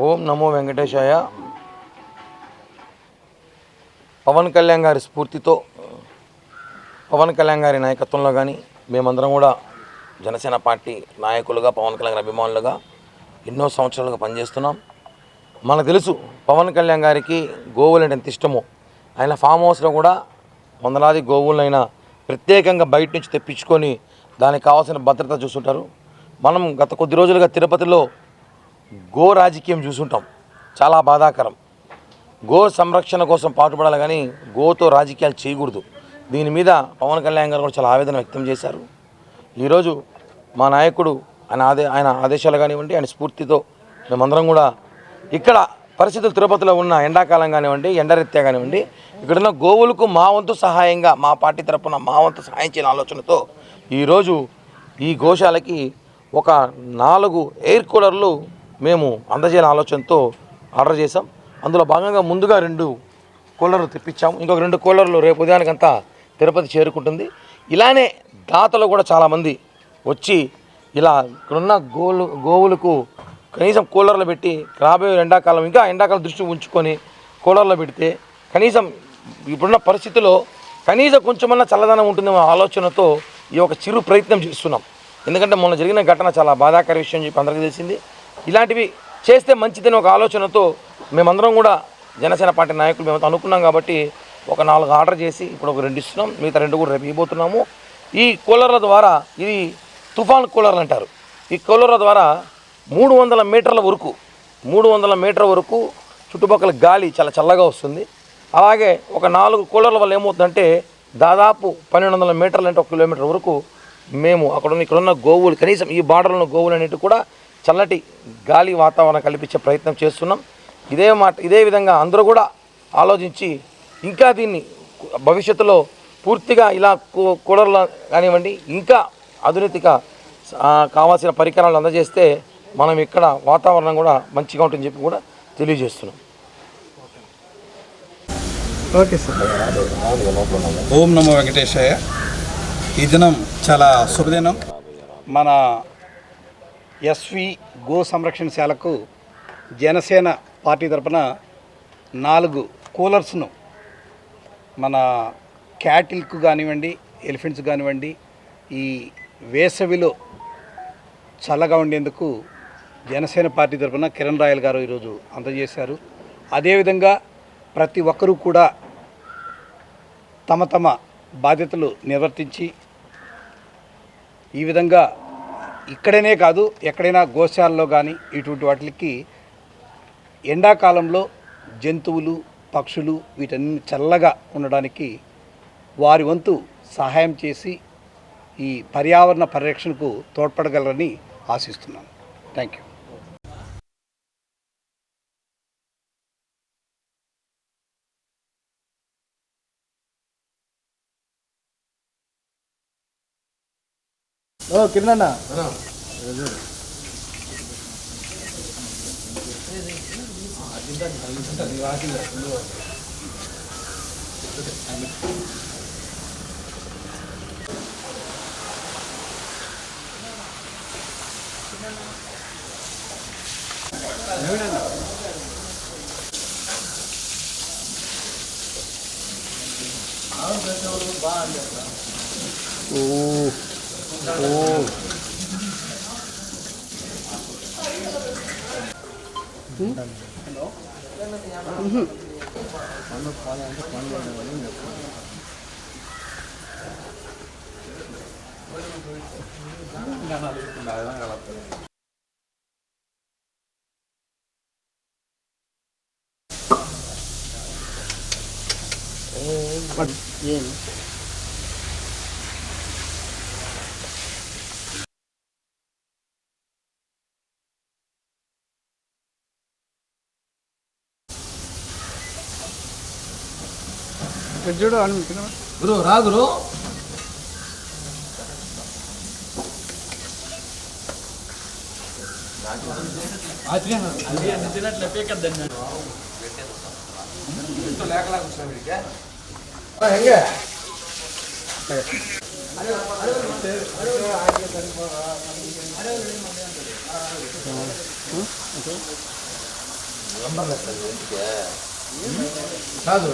ఓం నమో వెంకటేశాయ. పవన్ కళ్యాణ్ గారి స్ఫూర్తితో, పవన్ కళ్యాణ్ గారి నాయకత్వంలో కానీ మేమందరం కూడా జనసేన పార్టీ నాయకులుగా, పవన్ కళ్యాణ్ అభిమానులుగా ఎన్నో సంవత్సరాలుగా పనిచేస్తున్నాం. మనకు తెలుసు పవన్ కళ్యాణ్ గారికి గోవులు అంటే ఎంత ఇష్టమో. ఆయన ఫామ్ హౌస్లో కూడా వందలాది గోవులైనా ప్రత్యేకంగా బయట నుంచి తెప్పించుకొని దానికి కావాల్సిన భద్రత చూస్తుంటారు. మనం గత కొద్ది రోజులుగా తిరుపతిలో గో రాజకీయం చూసుంటాం. చాలా బాధాకరం. గో సంరక్షణ కోసం పాటుపడాలి కానీ గోతో రాజకీయాలు చేయకూడదు. దీని మీద పవన్ కళ్యాణ్ గారు కూడా చాలా ఆవేదన వ్యక్తం చేశారు. ఈరోజు మా నాయకుడు ఆయన ఆదేశాలు కానివ్వండి, ఆయన స్ఫూర్తితో మేమందరం కూడా ఇక్కడ పరిస్థితులు తిరుపతిలో ఉన్న ఎండాకాలం కానివ్వండి, ఎండరీత్యా కానివ్వండి, ఇక్కడున్న గోవులకు మా వంతు సహాయంగా మా పార్టీ తరఫున మా వంతు సహాయం చేయని ఆలోచనతో ఈరోజు ఈ గోశాలకి ఒక 4 ఎయిర్ కూలర్లు మేము అందజేయాలని ఆలోచనతో ఆర్డర్ చేసాం. అందులో భాగంగా ముందుగా 2 కూలర్లు తెప్పించాము. ఇంకొక 2 కూలర్లు రేపు ఉదయానికంతా తిరుపతి చేరుకుంటుంది. ఇలానే దాతలు కూడా చాలామంది వచ్చి ఇలా ఇక్కడున్న గోవులకు కనీసం కూలర్లు పెట్టి రాబోయే ఎండాకాలం ఇంకా ఎండాకాలం దృష్టి ఉంచుకొని కూలర్లు పెడితే కనీసం ఇప్పుడున్న పరిస్థితుల్లో కనీసం కొంచెమన్నా చల్లదనం ఉంటుందేమో ఆలోచనతో ఈ ఒక చిరు ప్రయత్నం చేస్తున్నాం. ఎందుకంటే మొన్న జరిగిన ఘటన చాలా బాధాకర విషయం చెప్పి అందరికీ తెలిసింది. ఇలాంటివి చేస్తే మంచిదని ఒక ఆలోచనతో మేమందరం కూడా జనసేన పార్టీ నాయకులు మేము అనుకున్నాం. కాబట్టి ఒక 4 ఆర్డర్ చేసి ఇప్పుడు ఒక 2 ఇస్తున్నాం. మిగతా 2 కూడా రేపు ఇవ్వబోతున్నాము. ఈ కూలర్ల ద్వారా, ఇది తుఫాన్ కూలర్లు అంటారు. ఈ కూలర్ల ద్వారా 300 మీటర్ల వరకు చుట్టుపక్కల గాలి చాలా చల్లగా వస్తుంది. అలాగే ఒక 4 కూలర్ల వల్ల ఏమవుతుందంటే దాదాపు 1200 మీటర్లు అంటే 1 కిలోమీటర్ వరకు మేము ఇక్కడున్న గోవులు, కనీసం ఈ బార్డర్లో ఉన్న గోవులు అనేవి కూడా చల్లటి గాలి వాతావరణం కల్పించే ప్రయత్నం చేస్తున్నాం. ఇదే విధంగా అందరూ కూడా ఆలోచించి ఇంకా దీన్ని భవిష్యత్తులో పూర్తిగా ఇలా కూలర్లు కానివ్వండి, ఇంకా ఆధునిక కావాల్సిన పరికరాలు అందజేస్తే మనం ఇక్కడ వాతావరణం కూడా మంచిగా ఉంటుందని చెప్పి కూడా తెలియజేస్తున్నాం. Okay sir. ఓం నమో వెంకటేశాయ. ఈ దినం చాలా శుభదినం. మన ఎస్వి గో సంరక్షణశాలకు జనసేన పార్టీ తరపున 4 కూలర్స్ను మన క్యాటిల్కు కానివ్వండి, ఎలిఫెంట్స్ కానివ్వండి, ఈ వేసవిలో చల్లగా ఉండేందుకు జనసేన పార్టీ తరపున కిరణ్ రాయల్ గారు ఈరోజు అందజేశారు. అదేవిధంగా ప్రతి ఒక్కరూ కూడా తమ తమ బాధ్యతలు నిర్వర్తించి ఈ విధంగా ఇక్కడనే కాదు ఎక్కడైనా గోశాలలో కానీ ఇటువంటి వాటికి ఎండాకాలంలో జంతువులు, పక్షులు వీటన్ని చల్లగా ఉండడానికి వారి వంతు సహాయం చేసి ఈ పర్యావరణ పరిరక్షణకు తోడ్పడగలరని ఆశిస్తున్నాను. Thank you. కిరణ్ చూడు గురు రా గురు. ಹೆಂಗೆ నెంబర్ లేదు ఇంటికే కాదు.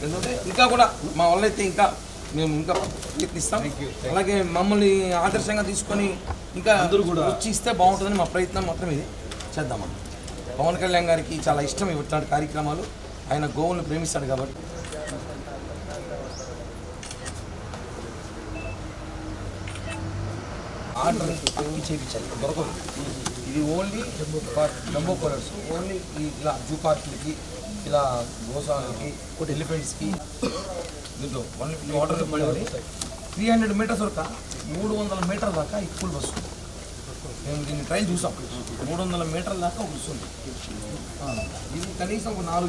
ఎందుకంటే ఇంకా కూడా మా వాళ్ళైతే ఇంకా మేము ఇంకా ప్రయత్నిస్తాం. అలాగే మమ్మల్ని ఆదర్శంగా తీసుకొని ఇంకా అందరూ కూడా వచ్చి ఇస్తే బాగుంటుందని మా ప్రయత్నం మాత్రం ఇది చేద్దామని. పవన్ కళ్యాణ్ గారికి చాలా ఇష్టం ఇట్లాంటి కార్యక్రమాలు. ఆయన గోవులను ప్రేమిస్తాడు కాబట్టి. ఆర్డర్ చేయించాలి దొరకదు. ఇది ఓన్లీ జంబో కలర్స్, ఓన్లీ ఇలా జూ పార్కులకి, ఇలా గోశాలకి, ఎలిఫెంట్స్కి. దీంట్లో 150 ఆర్డర్ పడేది. 300 మీటర్స్ వరకు 300 మీటర్ల దాకా ఈ స్కూల్ బస్సు. మేము దీన్ని ట్రైన్ చూసాం. 300 మీటర్ల దాకా ఒక బస్సు ఉంది. ఇది కనీసం ఒక 4